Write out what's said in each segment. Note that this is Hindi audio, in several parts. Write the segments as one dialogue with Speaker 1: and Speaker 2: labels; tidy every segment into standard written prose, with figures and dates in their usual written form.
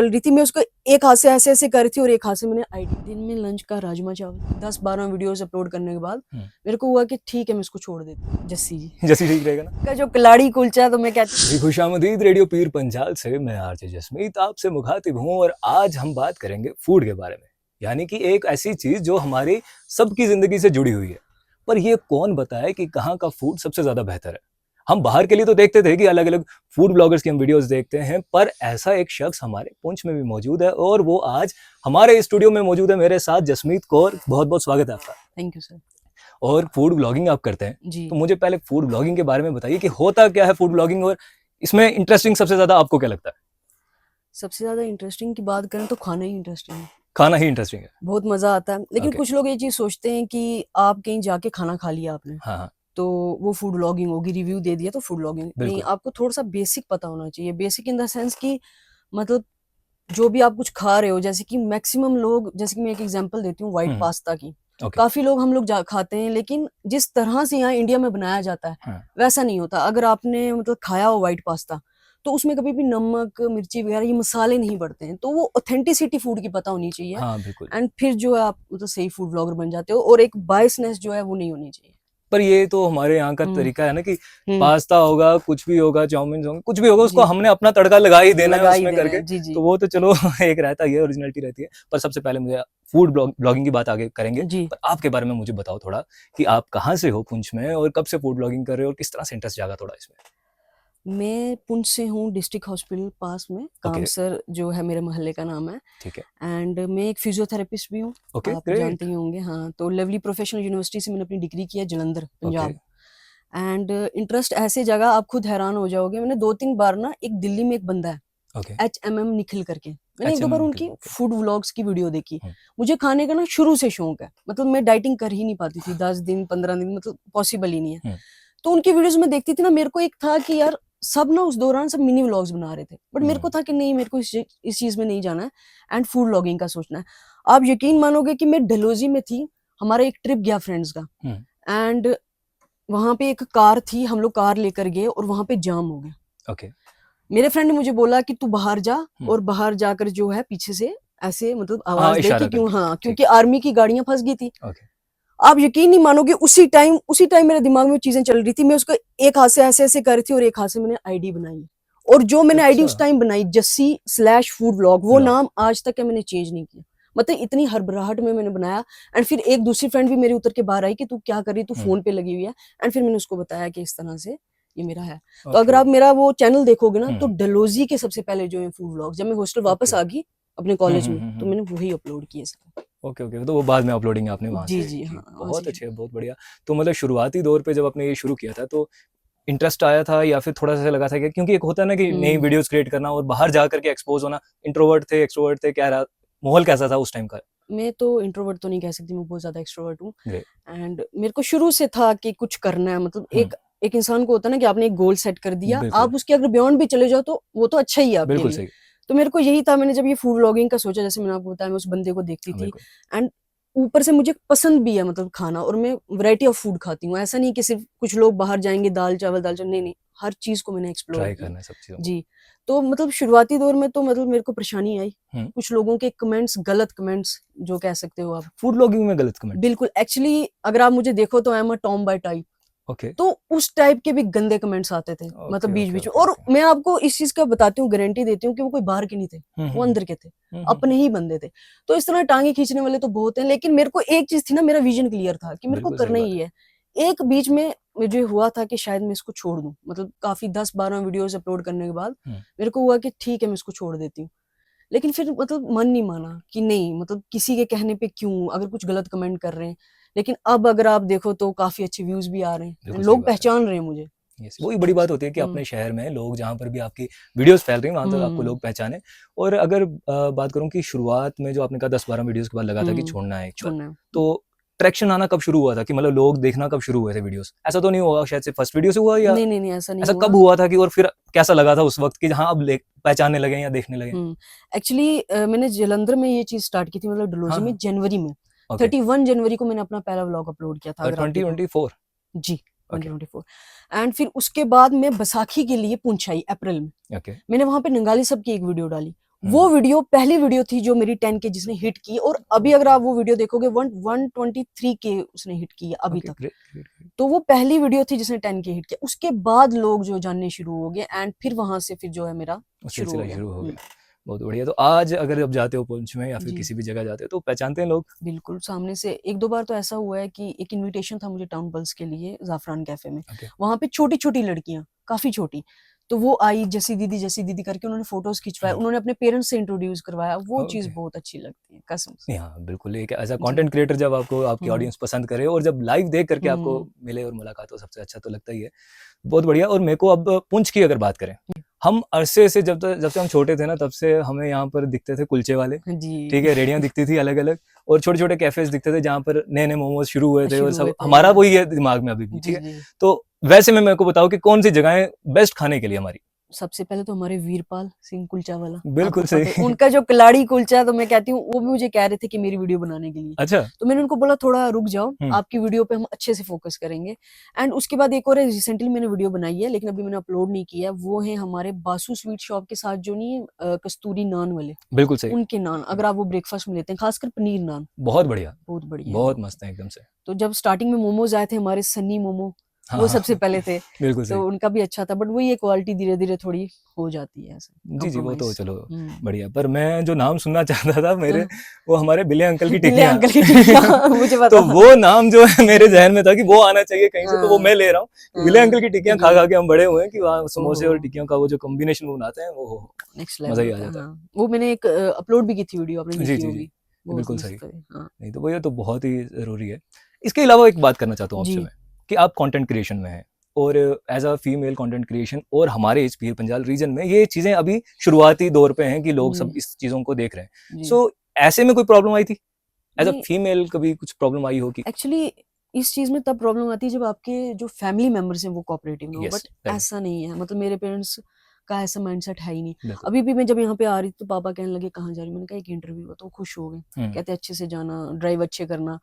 Speaker 1: चल रही थी, मैं उसको एक हाथ से ऐसे ऐसे कर रही थी और एक हाथ से मैंने आईडी दिन में लंच का राजमा चावल 10-12 वीडियोस अपलोड करने के बाद मेरे को हुआ कि ठीक है मैं इसको छोड़ देती हूँ। जस्सी जी
Speaker 2: जैसी ठीक रहेगा ना
Speaker 1: का जो कलाड़ी कुलचा है, तो मैं कहती
Speaker 2: जी खुशामदीद रेडियो पीर पंजाल से मैं आरजे जसमीत आपसे मुखातिब हूँ और आज हम बात करेंगे फूड के बारे में, यानी कि एक ऐसी चीज जो हमारी सबकी जिंदगी से जुड़ी हुई है। पर ये कौन बताए कि कहाँ का फूड सबसे ज्यादा बेहतर है। हम बाहर के लिए तो देखते थे कि अलग अलग फूड ब्लॉगर्स की हम वीडियोस देखते हैं, पर ऐसा एक शख्स हमारे पुंछ में भी मौजूद है और वो आज हमारे स्टूडियो में मौजूद है मेरे साथ। जसमीत कौर, बहुत बहुत स्वागत है आपका।
Speaker 1: Thank you sir.
Speaker 2: और फूड ब्लॉगिंग आप करते हैं,
Speaker 1: जी
Speaker 2: तो मुझे पहले फूड ब्लॉगिंग के बारे में बताइए कि होता क्या है फूड ब्लॉगिंग, और इसमें इंटरेस्टिंग सबसे ज्यादा आपको क्या लगता है।
Speaker 1: सबसे ज्यादा इंटरेस्टिंग की बात करें तो खाना ही इंटरेस्टिंग है,
Speaker 2: खाना ही इंटरेस्टिंग है।
Speaker 1: बहुत मजा आता है। लेकिन
Speaker 2: ओके।
Speaker 1: कुछ लोग ये चीज सोचते हैं कि आप कहीं जाके खाना खा लिया आपने
Speaker 2: हाँ हाँ
Speaker 1: तो वो फूड ब्लॉगिंग होगी, रिव्यू दे दिया तो फूड ब्लॉगिंग नहीं।
Speaker 2: बिल्कुल।
Speaker 1: आपको थोड़ा सा बेसिक पता होना चाहिए, बेसिक इन द सेंस कि मतलब जो भी आप कुछ खा रहे हो, जैसे कि मैक्सिमम लोग, जैसे कि मैं एक एग्जांपल देती हूँ व्हाइट पास्ता की।
Speaker 2: ओके।
Speaker 1: काफी लोग हम लोग खाते हैं, लेकिन जिस तरह से यहाँ इंडिया में बनाया जाता है
Speaker 2: हाँ
Speaker 1: वैसा नहीं होता। अगर आपने मतलब खाया हो व्हाइट पास्ता, तो उसमें कभी भी नमक मिर्ची वगैरह ये मसाले नहीं पड़ते हैं, तो वो ऑथेंटिसिटी फूड की पता होनी चाहिए।
Speaker 2: हाँ बिल्कुल।
Speaker 1: एंड फिर जो है आप मतलब सही फूड ब्लॉगर बन जाते हो, और एक बायसनेस जो है वो नहीं होनी चाहिए।
Speaker 2: पर ये तो हमारे यहाँ का
Speaker 1: हम्म
Speaker 2: तरीका है ना कि
Speaker 1: हम्म
Speaker 2: पास्ता होगा, कुछ भी होगा, चाउमीन होगा, कुछ भी होगा, उसको
Speaker 1: जी
Speaker 2: हमने अपना तड़का लगा ही देना है
Speaker 1: लगा ही
Speaker 2: उसमें
Speaker 1: देना
Speaker 2: करके।
Speaker 1: है। जी जी
Speaker 2: तो वो तो चलो एक रहता है, ओरिजिनलिटी रहती है। पर सबसे पहले मुझे फूड ब्लॉगिंग की बात आगे करेंगे,
Speaker 1: जी।
Speaker 2: पर आपके बारे में मुझे बताओ थोड़ा कि आप कहाँ से हो पुंछ में, और कब से फूड ब्लॉगिंग कर रहे हो, और किस तरह से इंटरेस्ट जागा थोड़ा इसमें।
Speaker 1: मैं पुंछ से हूँ, डिस्ट्रिक्ट हॉस्पिटल पास में
Speaker 2: ओके।
Speaker 1: कामसर जो है मेरे मोहल्ले का नाम है।
Speaker 2: ठीक है।
Speaker 1: एंड मैं एक फिजियोथेरेपिस्ट भी हूँ,
Speaker 2: ओके
Speaker 1: आप जानते
Speaker 2: ग्रेट।
Speaker 1: ही होंगे। हाँ, तो लवली प्रोफेशनल यूनिवर्सिटी से मैंने अपनी डिग्री की है, Jalandhar
Speaker 2: okay.
Speaker 1: Punjab. And interest ऐसे जगह आप खुद हैरान हो जाओगे। मैंने 2-3 बार ना, एक दिल्ली में एक बंदा है
Speaker 2: ओके।
Speaker 1: HMM निखिल करके, मैंने एक दो बार
Speaker 2: HMM निकल।
Speaker 1: उनकी
Speaker 2: ओके।
Speaker 1: फूड व्लॉग्स की वीडियो देखी। मुझे खाने का ना शुरू से शौक है, मतलब मैं डाइटिंग कर ही नहीं पाती थी 10 दिन 15 दिन, मतलब पॉसिबल ही नहीं है। तो उनकी वीडियोस में देखती थी ना, मेरे को एक था कि यार सब ना उस दौरान सब मिनी व्लॉग्स बना रहे थे, बट मेरे को था कि नहीं, मेरे को इस चीज में नहीं जाना है एंड फूड व्लॉगिंग का सोचना है। आप यकीन मानोगे कि मैं डलहौजी में थी, हमारा एक ट्रिप गया फ्रेंड्स का, एंड वहां पे एक कार थी, हम लोग कार लेकर गए और वहां पे जाम हो गया।
Speaker 2: ओके।
Speaker 1: मेरे फ्रेंड ने मुझे बोला कि तू बाहर जा, और बाहर जाकर जो है पीछे से ऐसे मतलब
Speaker 2: हाँ
Speaker 1: आवाज दे
Speaker 2: इशारा
Speaker 1: कि
Speaker 2: कर
Speaker 1: क्यों,
Speaker 2: दिया,
Speaker 1: हाँ,
Speaker 2: ठीक
Speaker 1: क्योंकि आर्मी की गाड़ियां फंस गई थी।
Speaker 2: है। ओके।
Speaker 1: आप यकीन नहीं मानोगे, उसी टाइम मेरे दिमाग में चीजें चल रही थी, मैं उसको एक हाथ से ऐसे ऐसे कर रही थी और एक हाथ से मैंने आईडी बनाई। और जो मैंने आईडी
Speaker 2: अच्छा।
Speaker 1: उस टाइम बनाई, जस्सी/फूड व्लॉग, वो
Speaker 2: ब्लॉग।
Speaker 1: नाम आज तक है मैंने चेंज नहीं किया। मतलब इतनी हड़बड़ाहट में मैंने बनाया। एंड फिर एक दूसरी फ्रेंड भी मेरी उतर के बाहर आई कि तू क्या कर रही, तू फोन पे लगी हुई है। एंड फिर मैंने उसको बताया कि इस तरह से ये मेरा है। तो अगर
Speaker 2: ओके।
Speaker 1: आप मेरा वो चैनल देखोगे ना, तो डलोजी के सबसे पहले जो है फूड व्लॉग, जब मैं हॉस्टल वापस
Speaker 2: ओके।
Speaker 1: आ गई अपने कॉलेज में, तो मैंने वही अपलोड किए सब।
Speaker 2: ओके ओके, तो वो बाद में अपलोडिंग आपने वहां
Speaker 1: जी
Speaker 2: से
Speaker 1: जी
Speaker 2: की।
Speaker 1: हाँ, वहाँ से
Speaker 2: बहुत
Speaker 1: शुरू।
Speaker 2: अच्छे, बहुत बढ़िया। तो मतलब शुरुआती दौर पे जब आपने ये शुरू किया था, तो इंटरेस्ट आया था या फिर थोड़ा सा लगा था कि, क्योंकि एक होता है ना कि नई
Speaker 1: हम्म
Speaker 2: वीडियोस क्रिएट करना और बाहर जा करके एक्सपोज होना, इंट्रोवर्ट थे एक्सट्रोवर्ट थे, क्या रहा माहौल कैसा था उस टाइम का।
Speaker 1: मैं तो इंट्रोवर्ट तो नहीं कह सकती, मैं बहुत ज्यादा एक्सट्रोवर्ट हूँ।
Speaker 2: ग्रेट।
Speaker 1: एंड मेरे को शुरू से था कि कुछ करना है, मतलब एक एक इंसान को होता है ना कि आपने एक गोल सेट कर दिया,
Speaker 2: बिल्कुल
Speaker 1: आप उसके अगर बियॉन्ड भी चले जाओ तो वो तो अच्छा ही है आपके
Speaker 2: बिल्कुल
Speaker 1: लिए।
Speaker 2: सही।
Speaker 1: तो मेरे को यही था, मैंने जब ये फूड व्लॉगिंग का सोचा, जैसे मैंने आपको बताया, मैं उस बंदे को देखती
Speaker 2: हाँ
Speaker 1: थी।
Speaker 2: बिल्कुल।
Speaker 1: एंड ऊपर से मुझे पसंद भी है मतलब खाना, और मैं वैरायटी ऑफ फूड खाती हूँ। ऐसा नहीं कि सिर्फ कुछ लोग बाहर जाएंगे दाल चावल, नहीं नहीं, हर चीज को मैंने एक्सप्लोर
Speaker 2: ट्राई
Speaker 1: किया।
Speaker 2: करना है सब चीजों को।
Speaker 1: जी। तो मतलब शुरुआती दौर में तो मतलब मेरे को परेशानी आई,
Speaker 2: हम्म।
Speaker 1: कुछ लोगों के कमेंट्स, गलत कमेंट्स जो कह सकते हो आप।
Speaker 2: फूड ब्लॉगिंग में गलत कमेंट्स।
Speaker 1: बिल्कुल, एक्चुअली अगर आप मुझे देखो तो I am a Tom bye type.
Speaker 2: Okay
Speaker 1: तो उस टाइप के भी गंदे कमेंट्स आते थे, मतलब
Speaker 2: ओके
Speaker 1: बीच
Speaker 2: ओके
Speaker 1: बीच में।
Speaker 2: ओके
Speaker 1: और
Speaker 2: ओके।
Speaker 1: मैं आपको इस चीज का बताती हूँ, गारंटी देती हूँ कि वो कोई बाहर के नहीं थे, वो अंदर के थे, अपने ही बंदे थे। तो इस तरह टांगे खींचने वाले तो बहुत हैं, लेकिन मेरे को एक चीज थी ना, मेरा विजन क्लियर था कि मेरे को
Speaker 2: बिल्कुल सही
Speaker 1: करना
Speaker 2: बात
Speaker 1: ही है। एक बीच में मुझे हुआ था कि शायद मैं इसको छोड़ दूं, मतलब काफी 10-12 वीडियोस अपलोड करने के बाद
Speaker 2: है।
Speaker 1: मेरे को हुआ कि ठीक है मैं इसको छोड़ देती हूँ। लेकिन फिर मतलब मन नहीं माना कि नहीं, मतलब किसी के कहने पे क्यों, अगर कुछ गलत कमेंट कर रहे हैं। लेकिन अब अगर आप देखो तो काफी अच्छे व्यूज भी आ रहे हैं,
Speaker 2: बिल्कुल सही
Speaker 1: लोग
Speaker 2: बात है।
Speaker 1: पहचान रहे हैं मुझे।
Speaker 2: यस, वही बड़ी बात होती है कि
Speaker 1: हम्म
Speaker 2: अपने शहर में लोग, जहाँ पर भी आपकी वीडियोस फैल रही हैं, वहां तक आपको
Speaker 1: हम्म
Speaker 2: लोग पहचाने। और अगर बात करूं कि शुरुआत में जो आपने कहा 10-12 वीडियोस के बाद लगा था कि छोड़ना है एक बार,
Speaker 1: छोड़ना है।
Speaker 2: तो ट्रैक्शन आना कब शुरू हुआ था कि मतलब लोग देखना कब शुरू हुए थे वीडियोस। ऐसा तो नहीं हुआ शायद से फर्स्ट वीडियो से हुआ, या
Speaker 1: नहीं नहीं नहीं, ऐसा नहीं
Speaker 2: ऐसा
Speaker 1: हुआ।
Speaker 2: कब हुआ था कि, और फिर कैसा लगा था उस वक्त कि हाँ अब पहचानने लगे हैं या देखने लगे हैं।
Speaker 1: एक्चुअली मैंने जलंधर में ये चीज स्टार्ट की थी, मतलब
Speaker 2: हाँ
Speaker 1: डलहौजी में
Speaker 2: हाँ।
Speaker 1: जनवरी में।
Speaker 2: ओके।
Speaker 1: 31 जनवरी को मैंने अपना पहला व्लॉग अपलोड किया था, अगर आप देखो।
Speaker 2: 2024।
Speaker 1: जी,
Speaker 2: ओके
Speaker 1: 2024। एंड फिर उसके बाद मैं बैसाखी के लिए पुंछ आई अप्रैल में।
Speaker 2: ओके
Speaker 1: मैंने वहां पे नंगाली सब की एक वीडियो डाली, वो वीडियो पहली वीडियो थी जो मेरी 10K जिसने हिट की, और अभी अगर आप वो वीडियो देखोगे 123K उसने हिट की है अभी तक। तो वो पहली वीडियो थी जिसने 10K हिट किया। उसके बाद लोग जो जानने शुरू हो गए, एंड फिर वहां से फिर जो है मेरा शुरू हो गया।
Speaker 2: बहुत बढ़िया। तो आज अगर आप जाते हो पुंछ में या फिर
Speaker 1: जी।
Speaker 2: किसी भी जगह जाते हो तो पहचानते हैं लोग?
Speaker 1: बिल्कुल, सामने से 1-2 बार तो ऐसा हुआ है कि एक इनविटेशन था मुझे टाउन पल्स के लिए ज़ाफ़रान कैफ़े में।
Speaker 2: ओके।
Speaker 1: वहाँ पे छोटी-छोटी लड़कियाँ, काफ़ी छोटी, तो वो आई जैसी दीदी करके उन्होंने फ़ोटोज़ खिंचवाए, उन्होंने अपने पेरेंट्स से इंट्रोड्यूस करवाया, वो चीज़
Speaker 2: ओके।
Speaker 1: बहुत अच्छी लगती है, कसम से।
Speaker 2: नहीं, हाँ, बिल्कुल एक एज़ अ
Speaker 1: जी।
Speaker 2: कंटेंट क्रिएटर जब आपको आपकी
Speaker 1: हुँ,
Speaker 2: ऑडियंस पसंद करे और जब लाइव देख करके आपको
Speaker 1: हुँ,
Speaker 2: मिले और मुलाकात हो, सबसे अच्छा तो लगता ही है। बहुत बढ़िया। और मेरे को अब पुंछ की अगर बात करें, हम अरसे से जब से हम छोटे थे ना, तब से हमें यहाँ पर दिखते थे कुलचे वाले,
Speaker 1: जी।
Speaker 2: ठीक है? रेहड़ियाँ दिखती थी अलग-अलग और छोटे-छोटे कैफ़ेज़ दिखते थे जहाँ पर नए-नए मोमोज़ शुरू हुए थे और
Speaker 1: शुरू
Speaker 2: सब
Speaker 1: हुए थे,
Speaker 2: हमारा
Speaker 1: हाँ।
Speaker 2: वही है दिमाग में अभी भी, ठीक
Speaker 1: जी,
Speaker 2: है?
Speaker 1: जी।
Speaker 2: तो वैसे में मेरे को बताओ कि कौन-सी जगहें बेस्ट खाने के लिए हमारी?
Speaker 1: सबसे पहले तो हमारे वीरपाल सिंह कुलचा वाला,
Speaker 2: बिल्कुल
Speaker 1: आपको पता है,
Speaker 2: सही।
Speaker 1: उनका जो कलाड़ी कुलचा, तो मैं कहती हूँ वो भी मुझे कह रहे थे कि मेरी वीडियो बनाने के लिए।
Speaker 2: अच्छा।
Speaker 1: तो मैंने उनको बोला थोड़ा रुक जाओ,
Speaker 2: हुँ।
Speaker 1: आपकी वीडियो पे हम अच्छे से फोकस करेंगे। एंड उसके बाद एक और है, रिसेंटली मैंने वीडियो बनाई है लेकिन अभी मैंने अपलोड नहीं किया है, वो है हमारे बासु स्वीट शॉप के साथ जो नहीं है कस्तूरी नान वाले,
Speaker 2: बिल्कुल सही।
Speaker 1: उनके नान अगर आप वो ब्रेकफास्ट में लेते हैं, खासकर पनीर नान,
Speaker 2: बहुत बढ़िया,
Speaker 1: बहुत बढ़िया है
Speaker 2: बहुत
Speaker 1: वहाँ पे।
Speaker 2: मस्त है एकदम से।
Speaker 1: तो जब स्टार्टिंग में मोमोज आए थे हमारे सन्नी मोमो,
Speaker 2: हाँ,
Speaker 1: वो
Speaker 2: हाँ।
Speaker 1: सबसे पहले थे,
Speaker 2: बिल्कुल
Speaker 1: तो
Speaker 2: सही।
Speaker 1: उनका भी अच्छा था, बट वही है क्वालिटी धीरे-धीरे थोड़ी हो जाती है ऐसे,
Speaker 2: जी, जी, वो तो
Speaker 1: कॉम्प्रोमाइज़।
Speaker 2: चलो
Speaker 1: हुँ।
Speaker 2: बढ़िया। पर मैं जो नाम सुनना चाहता था मेरे,
Speaker 1: हाँ,
Speaker 2: वो हमारे बिल्ले अंकल की
Speaker 1: बिल्ले
Speaker 2: टिक्कियाँ।
Speaker 1: अंकल की टिक्कियाँ मुझे
Speaker 2: तो
Speaker 1: पता।
Speaker 2: वो नाम जो है मेरे ज़हन में था कि वो आना चाहिए कहीं से, तो वो
Speaker 1: हाँ,
Speaker 2: मैं ले रहा हूँ। कि बिल्ले
Speaker 1: हाँ,
Speaker 2: अंकल की टिक्कियाँ
Speaker 1: जी।
Speaker 2: खा-खा के हम बड़े हुए हैं कि वहाँ समोसे और
Speaker 1: ओहो!
Speaker 2: टिक्कियों का वो जो कॉम्बिनेशन वो बनाते हैं, वो हो
Speaker 1: नेक्स्ट
Speaker 2: मज़ा
Speaker 1: लेवल
Speaker 2: ही आ
Speaker 1: होता है,
Speaker 2: जाता है।
Speaker 1: हाँ। वो मैंने एक अपलोड भी की थी वीडियो, आपने
Speaker 2: जी,
Speaker 1: देखी
Speaker 2: जी, जी।
Speaker 1: होगी। बहुत
Speaker 2: बिल्कुल सही।
Speaker 1: मस्त है, हाँ।
Speaker 2: नहीं तो वो ये तो बहुत ही ज़रूरी है। इसके अलावा एक बात करना चाहता हूँ आपसे
Speaker 1: जी,
Speaker 2: मैं, कि आप कंटेंट क्रिएशन में हैं और as a female content creation और हमारे इस पीर पंजाल रीजन में ये चीज़ें अभी शुरुआती दौर पे हैं कि लोग
Speaker 1: जी,
Speaker 2: सब इस चीज़ों को देख रहे हैं।
Speaker 1: जी।
Speaker 2: सो ऐसे में कोई प्रॉब्लम आई थी? एज़ अ
Speaker 1: नहीं,
Speaker 2: फीमेल कभी कुछ प्रॉब्लम आई हो कि
Speaker 1: एक्चुअली इस चीज़ में तब प्रॉब्लम आती है जब आपके जो फैमिली मेंबर्स हैं वो कोऑपरेटिव ना हो,
Speaker 2: यस,
Speaker 1: बट
Speaker 2: दैट
Speaker 1: ऐसा नहीं है, मतलब मेरे पेरेंट्स का ऐसा माइंडसेट है ही नहीं।
Speaker 2: बिल्कुल।
Speaker 1: अभी भी मैं जब यहाँ पे आ रही थी तो पापा कहने लगे कहाँ जा रही हो? मैंने कहा एक इंटरव्यू है, तो वो खुश हो गए।
Speaker 2: हुँ,
Speaker 1: कहते अच्छे से जाना, ड्राइव अच्छे करना,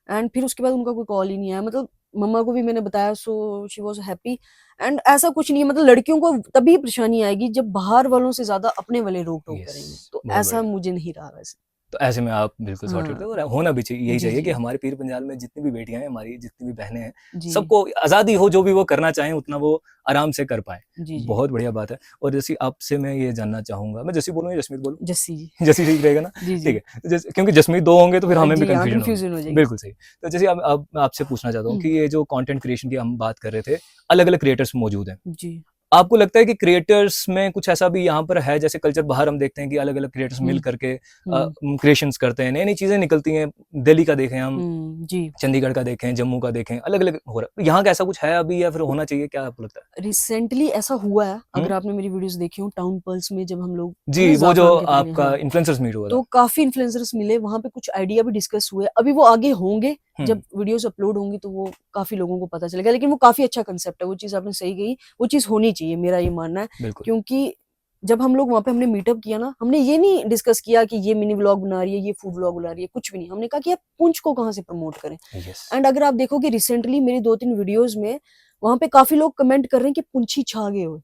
Speaker 1: एंड फिर उसके बाद उनका कोई कॉल ही नहीं आया। मतलब मम्मा को भी मैंने बताया, so she was happy. And ऐसा कुछ नहीं है, मतलब लड़कियों को तभी परेशानी आएगी जब बाहर वालों से ज़्यादा अपने वाले रोक-टोक
Speaker 2: यस,
Speaker 1: करेंगे, तो
Speaker 2: बहुत
Speaker 1: ऐसा
Speaker 2: बढ़िया।
Speaker 1: मुझे नहीं रहा वैसे।
Speaker 2: तो ऐसे में आप बिल्कुल सॉर्टेड थे
Speaker 1: हाँ।
Speaker 2: और होना भी चाहिए, यही
Speaker 1: जी,
Speaker 2: चाहिए कि
Speaker 1: जी।
Speaker 2: हमारे पीर पंजाल में जितनी भी बेटियाँ हैं, हमारी जितनी भी बहनें हैं,
Speaker 1: जी।
Speaker 2: सबको आज़ादी हो, जो भी वो करना चाहें उतना वो आराम से कर पाएँ।
Speaker 1: जी, जी।
Speaker 2: बहुत बढ़िया बात है। और जैसे आपसे मैं ये जानना चाहूँगा, मैं जस्सी बोलूँ या जसमीत बोलूँ?
Speaker 1: जस्सी जी।
Speaker 2: जस्सी ठीक रहेगा ना?
Speaker 1: जी,
Speaker 2: ठीक
Speaker 1: जी।
Speaker 2: है। तो जैसे क्योंकि जसमीत 2 होंगे तो फिर हमें भी
Speaker 1: जी हाँ,
Speaker 2: कन्फ्यूजन होगी।
Speaker 1: कन्फ्यूज़न हो जाएगी।
Speaker 2: बिल्कुल सही। तो जैसे अब मैं आपसे पूछना चाहता हूँ
Speaker 1: हुँ,
Speaker 2: कि ये जो कंटेंट क्रिएशन की हम बात कर रहे थे, अलग-अलग क्रिएटर्स मौजूद हैं।
Speaker 1: जी।
Speaker 2: आपको लगता है कि क्रिएटर्स में कुछ ऐसा भी यहाँ पर है, जैसे कल्चर बाहर हम देखते हैं कि अलग-अलग क्रिएटर्स मिल
Speaker 1: हुँ,
Speaker 2: करके
Speaker 1: हुँ,
Speaker 2: क्रिएशंस करते हैं, नई-नई चीज़ें निकलती हैं। दिल्ली का देखें हम,
Speaker 1: जी।
Speaker 2: चंडीगढ़ का देखें, जम्मू का देखें, अलग-अलग हो रहा है। यहाँ का ऐसा कुछ है अभी या फिर होना चाहिए, क्या आपको लगता है?
Speaker 1: रिसेंटली ऐसा हुआ है,
Speaker 2: हुँ?
Speaker 1: अगर आपने मेरी वीडियोज़ देखी हो टाउन पल्स में, जब हम लोग
Speaker 2: जी,
Speaker 1: ना
Speaker 2: वो जो
Speaker 1: ज़ाफ़रान के पहले,
Speaker 2: आपका
Speaker 1: हाँ,
Speaker 2: इन्फ्लुएंसर्स मीट हुआ था।
Speaker 1: तो काफ़ी इन्फ्लुएंसर्स मिले, वहाँ पे कुछ आइडिया भी डिस्कस हुए। अभी वो आगे होंगे,
Speaker 2: हुँ,
Speaker 1: जब वीडियोज़ अपलोड होंगी तो वो काफ़ी लोगों को पता चलेगा, लेकिन वो काफ़ी अच्छा कांसेप्ट है, वो चीज़ आपने सही कही, वो चीज़ होनी चाहिए, मेरा ये मानना है।
Speaker 2: बिल्कुल।
Speaker 1: क्योंकि जब हम लोग वहाँ पे हमने मीटअप किया ना, हमने ये नहीं डिस्कस किया कि ये मिनी व्लॉग बना रही है, ये फूड व्लॉग बना रही है, कुछ भी नहीं। हमने कहा कि आप पुंछ को कहाँ से प्रमोट करें।
Speaker 2: यस।
Speaker 1: एंड अगर आप देखोगे रिसेंटली मेरी 2-3 वीडियोज़ में, वहाँ पे काफ़ी लोग कमेंट कर रहे हैं कि पुंछी छा गए हो।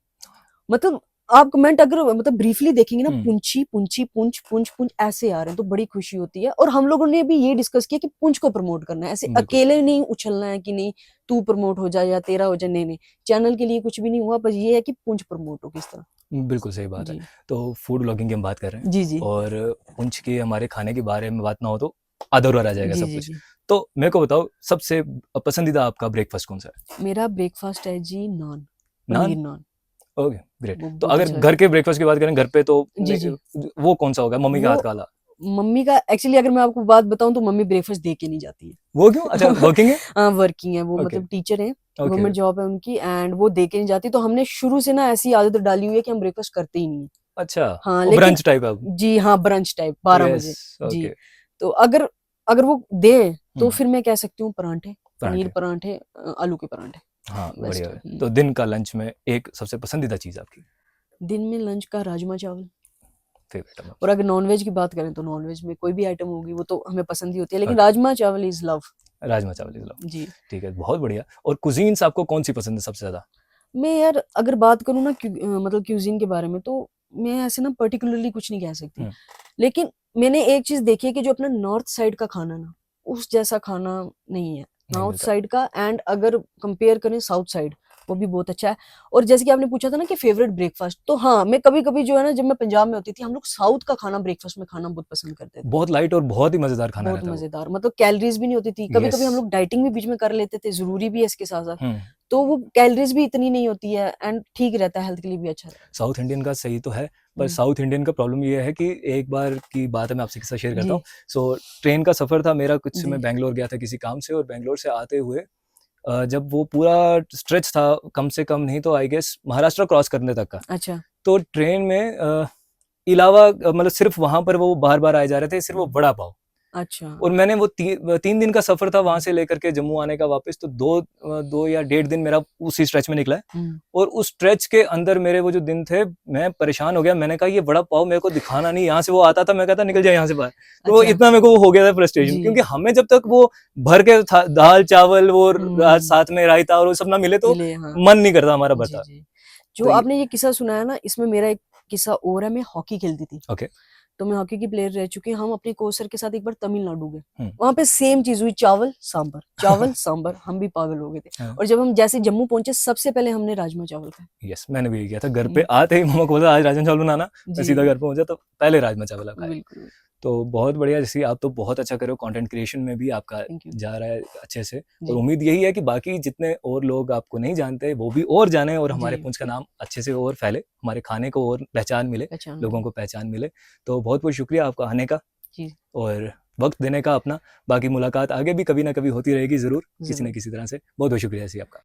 Speaker 1: मतलब आप कमेंट अगर मतलब ब्रीफली देखेंगे ना,
Speaker 2: हुँ,
Speaker 1: पुंछी, पुंछी, पुंछ, पुंछ, पुंछ ऐसे आ रहे हैं, तो बड़ी खुशी होती है। और हम लोगों ने भी ये डिस्कस किया कि पुंछ को प्रमोट करना है, ऐसे
Speaker 2: बिल्कुल।
Speaker 1: अकेले नहीं उछलना है कि नहीं तू प्रमोट हो जाए या तेरा हो जाए, नहीं, नहीं। चैनल के लिए कुछ भी नहीं हुआ, बस ये है कि पुंछ प्रमोट हो किस तरह।
Speaker 2: बिल्कुल सही बात है।
Speaker 1: जी।
Speaker 2: तो फूड व्लॉगिंग की हम बात कर रहे हैं
Speaker 1: जी, जी।
Speaker 2: और पुंछ के हमारे खाने के बारे में बात ना हो तो अधूरा रह जाएगा
Speaker 1: जी,
Speaker 2: सब
Speaker 1: जी,
Speaker 2: कुछ।
Speaker 1: जी।
Speaker 2: तो मेरे को बताओ सबसे पसंदीदा आपका ब्रेकफ़ास्ट कौन-सा है?
Speaker 1: मेरा ब्रेकफ़ास्ट है जी नान,
Speaker 2: नान?
Speaker 1: पनीर नान,
Speaker 2: ओके, ग्रेट।
Speaker 1: वो
Speaker 2: तो
Speaker 1: बहुत
Speaker 2: अगर
Speaker 1: अच्छा
Speaker 2: घर
Speaker 1: लगता
Speaker 2: के ब्रेकफ़ास्ट की बात करें घर पे तो
Speaker 1: है। जी, जी।
Speaker 2: वो कौन-सा होगा मम्मी के
Speaker 1: वो
Speaker 2: हाथ का वाला?
Speaker 1: मम्मी का एक्चुअली अगर मैं आपको बात बताऊँ तो मम्मी ब्रेकफ़ास्ट दे के नहीं जाती है।
Speaker 2: वो क्यों? अच्छा वर्किंग है?
Speaker 1: हाँ, वर्किंग है वो,
Speaker 2: ओके,
Speaker 1: मतलब टीचर हैं,
Speaker 2: ओके।
Speaker 1: गवर्नमेंट जॉब है उनकी, एंड वो दे के नहीं जाती, तो हमने शुरू से ना ऐसी आदत डाली हुई है कि हम ब्रेकफ़ास्ट करते ही नहीं हैं।
Speaker 2: अच्छा,
Speaker 1: हाँ,
Speaker 2: वो
Speaker 1: लेकिन
Speaker 2: ब्रंच टाइप है अब?
Speaker 1: जी हाँ, ब्रंच टाइप 12
Speaker 2: यस,
Speaker 1: बजे। जी,
Speaker 2: ओके।
Speaker 1: तो अगर अगर वो दें तो
Speaker 2: हुँ,
Speaker 1: फिर मैं कह सकती हूँ पराठे, पनीर
Speaker 2: पराठे।
Speaker 1: पराठे, आलू के पराठे
Speaker 2: हाँ, बढ़िया
Speaker 1: बेस्ट है।
Speaker 2: है। तो दिन का लंच में एक सबसे पसंदीदा चीज़ आपकी
Speaker 1: दिन में लंच का राजमा चावल,
Speaker 2: फ़ेवरेट है?
Speaker 1: और अगर नॉन-वेज की बात करें तो नॉन-वेज में कोई भी आइटम होगी वो तो हमें पसंद ही होती है, लेकिन
Speaker 2: ओके,
Speaker 1: राजमा चावल इज़ लव।
Speaker 2: राजमा चावल इज़ लव।
Speaker 1: जी।
Speaker 2: ठीक है, बहुत बढ़िया। और कुज़ीन्स आपको कौन-सी पसंद है सबसे ज़्यादा?
Speaker 1: मैं यार अगर बात करूँ ना मतलब क्यूजीन के बारे में, तो मैं ऐसे ना पर्टिकुलरली कुछ नहीं कह सकती।
Speaker 2: हम्म।
Speaker 1: लेकिन मैंने एक चीज देखी है कि जो अपना नॉर्थ साइड का खाना ना, उस जैसा खाना नहीं है
Speaker 2: नहीं
Speaker 1: नॉर्थ
Speaker 2: मिलता।
Speaker 1: साइड का। एंड अगर कंपेयर करें साउथ साइड, वो भी बहुत अच्छा है। और जैसे कि आपने पूछा था ना कि फेवरेट ब्रेकफास्ट, तो हाँ, मैं कभी कभी जो है ना, जब मैं पंजाब में होती थी, हम लोग साउथ का खाना ब्रेकफास्ट में खाना बहुत पसंद करते थे।
Speaker 2: बहुत लाइट और बहुत ही मजेदार खाना
Speaker 1: बहुत
Speaker 2: रहता है वो।
Speaker 1: मजेदार, मतलब कैलोरीज भी नहीं होती थी। कभी
Speaker 2: यस।
Speaker 1: कभी हम लोग डाइटिंग भी बीच में कर लेते थे, जरूरी भी है इसके साथ साथ।
Speaker 2: हम्म।
Speaker 1: तो वो कैलोरीज भी इतनी नहीं होती है, एंड ठीक रहता है, हेल्थ के लिए भी अच्छा रहता
Speaker 2: साउथ इंडियन का सही तो है,
Speaker 1: है।
Speaker 2: पर साउथ इंडियन का प्रॉब्लम ये है कि एक बार की बात है, मैं आपसे किस्सा शेयर करता
Speaker 1: जी
Speaker 2: हूँ। सो ट्रेन का सफर था मेरा, कुछ
Speaker 1: जी।
Speaker 2: मैं बैंगलोर गया था किसी काम से, और बैंगलोर से आते हुए जब वो पूरा स्ट्रेच था, कम से कम नहीं तो आई गेस महाराष्ट्र क्रॉस करने तक का,
Speaker 1: अच्छा
Speaker 2: तो ट्रेन में इलावा मतलब सिर्फ वहां पर वो बार बार आए जा रहे थे, सिर्फ वो वड़ा पाव।
Speaker 1: अच्छा।
Speaker 2: और मैंने वो 3 दिन का सफर था वहां से लेकर के जम्मू आने का वापस, तो 2 या 1.5 दिन मेरा उसी स्ट्रेच में निकला है।
Speaker 1: हम्म।
Speaker 2: और उस स्ट्रेच के अंदर मेरे वो जो दिन थे, मैं परेशान हो गया। मैंने कहा ये बड़ा पाव मेरे को दिखाना नहीं, यहाँ से वो आता था, मैं कहता निकल जाए यहाँ से बाहर। तो वो
Speaker 1: अच्छा।
Speaker 2: इतना मेरे को वो हो गया था फ्रस्ट्रेशन,
Speaker 1: जी।
Speaker 2: क्योंकि हमें जब तक वो भर के दाल चावल वो
Speaker 1: हम्म।
Speaker 2: साथ में रायता और वो सब ना मिले, तो
Speaker 1: मिले, हाँ।
Speaker 2: मन नहीं करता हमारा
Speaker 1: जी
Speaker 2: भरता।
Speaker 1: जी। जो
Speaker 2: तो ये
Speaker 1: आपने ये किस्सा सुनाया ना, इसमें मेरा एक किस्सा और है। मैं हॉकी खेलती थी,
Speaker 2: ओके।
Speaker 1: तो मैं हॉकी की प्लेयर रह चुकी हूँ। हम अपने कोच सर के साथ एक बार तमिलनाडु गए।
Speaker 2: हम्म।
Speaker 1: वहां पे सेम चीज हुई, चावल सांबर चावल सांबर, हम भी पागल हो गए थे।
Speaker 2: हाँ,
Speaker 1: और जब हम जैसे जम्मू पहुंचे, सबसे पहले हमने राजमा चावल खाए।
Speaker 2: यस, मैंने भी यही किया था। घर पे
Speaker 1: हम्म,
Speaker 2: आते ही मम्मा को बोला आज राजमा चावल बनाना, मैं
Speaker 1: जी
Speaker 2: सीधा घर पे पहुंचा तो पहले राजमा चावल खाए।
Speaker 1: बिल्कुल।
Speaker 2: तो बहुत बढ़िया, जैसे आप तो बहुत अच्छा कर रहे हो, कंटेंट क्रिएशन में भी आपका
Speaker 1: थैंक यू।
Speaker 2: जा रहा है अच्छे से। और
Speaker 1: जी
Speaker 2: उम्मीद यही है कि बाकी जितने और लोग आपको नहीं जानते वो भी और जाने, और
Speaker 1: जी
Speaker 2: हमारे पुंछ का
Speaker 1: बिल्कुल।
Speaker 2: नाम अच्छे से और फैले, हमारे खाने को और पहचान मिले,
Speaker 1: पहचान
Speaker 2: लोगों
Speaker 1: मिले।
Speaker 2: को पहचान मिले। तो बहुत बहुत शुक्रिया आपका आने का
Speaker 1: जी
Speaker 2: और वक्त देने का अपना। बाकी मुलाकात आगे भी कभी ना कभी होती रहेगी ज़रूर, किसी न
Speaker 1: जरूर।
Speaker 2: किसी तरह से। बहुत बहुत शुक्रिया ऐसी आपका।